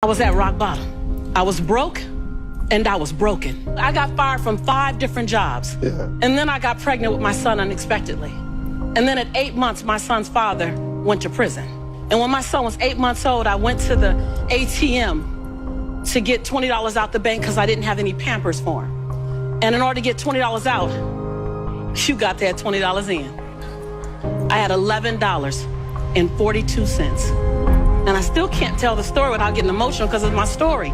I was at rock bottom. I was broke and I was broken. I got fired from 5 different jobs. Yeah. And then I got pregnant with my son unexpectedly. And then at 8 months, my son's father went to prison. And when my son was 8 months old, I went to the ATM to get $20 out the bank because I didn't have any Pampers for him. And in order to get $20 out, you got that $20 in. I had $11.42. And I still can't tell the story without getting emotional because it's my story.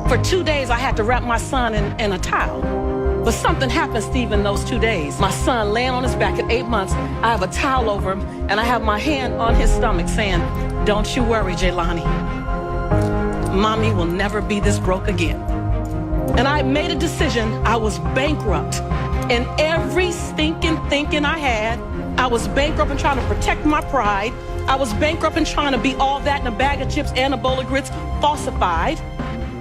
For 2 days, I had to wrap my son in a towel. But something happened, Steve, in those 2 days. My son laying on his back at 8 months, I have a towel over him, and I have my hand on his stomach saying, "Don't you worry, Jaylani. Mommy will never be this broke again." And I made a decision. I was bankrupt in every stinking thinking I had. I was bankrupt in trying to protect my pride. I was bankrupt in trying to be all that in a bag of chips and a bowl of grits falsified.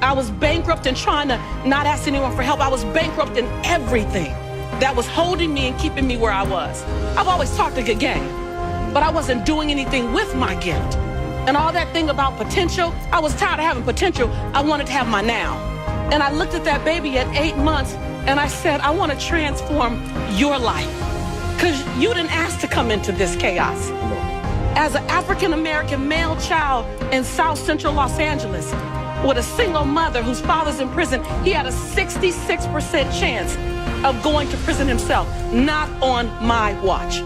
I was bankrupt in trying to not ask anyone for help. I was bankrupt in everything that was holding me and keeping me where I was. I've always talked a good game, but I wasn't doing anything with my gift. And all that thing about potential, I was tired of having potential. I wanted to have my now. And I looked at that baby at 8 months and I said, I want to transform your life. Because you didn't ask to come into this chaos. As an African-American male child in South Central Los Angeles, with a single mother whose father's in prison, he had a 66% chance of going to prison himself. Not on my watch.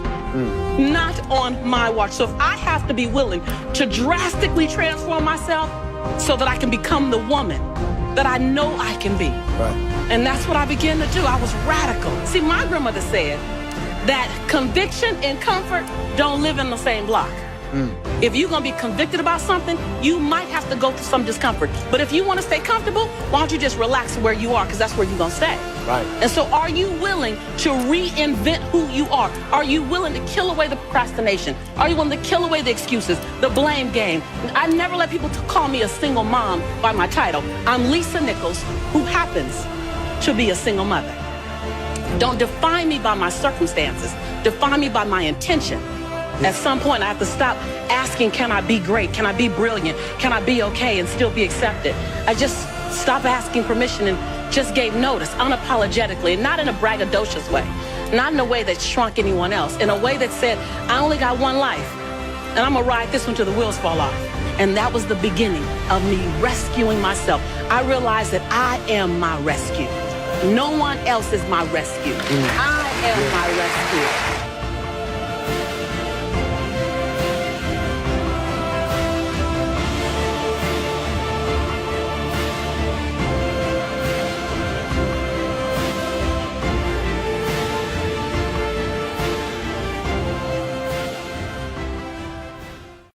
Not on my watch. So if I have to be willing to drastically transform myself so that I can become the woman that I know I can be. Right. And that's what I began to do. I was radical. See, my grandmother said that conviction and comfort don't live in the same block. If you're going to be convicted about something, you might have to go through some discomfort. But if you want to stay comfortable, why don't you just relax where you are, because that's where you're going to stay. Right. And so are you willing to reinvent who you are? Are you willing to kill away the procrastination? Are you willing to kill away the excuses, the blame game? I never let people call me a single mom by my title. I'm Lisa Nichols, who happens to be a single mother. Don't define me by my circumstances. Define me by my intention. At some point, I have to stop asking, can I be great? Can I be brilliant? Can I be okay and still be accepted? I just stopped asking permission and just gave notice unapologetically, not in a braggadocious way, not in a way that shrunk anyone else, in a way that said, I only got one life, and I'm gonna ride this one till the wheels fall off. And that was the beginning of me rescuing myself. I realized that I am my rescue. No one else is my rescue. I am my rescue.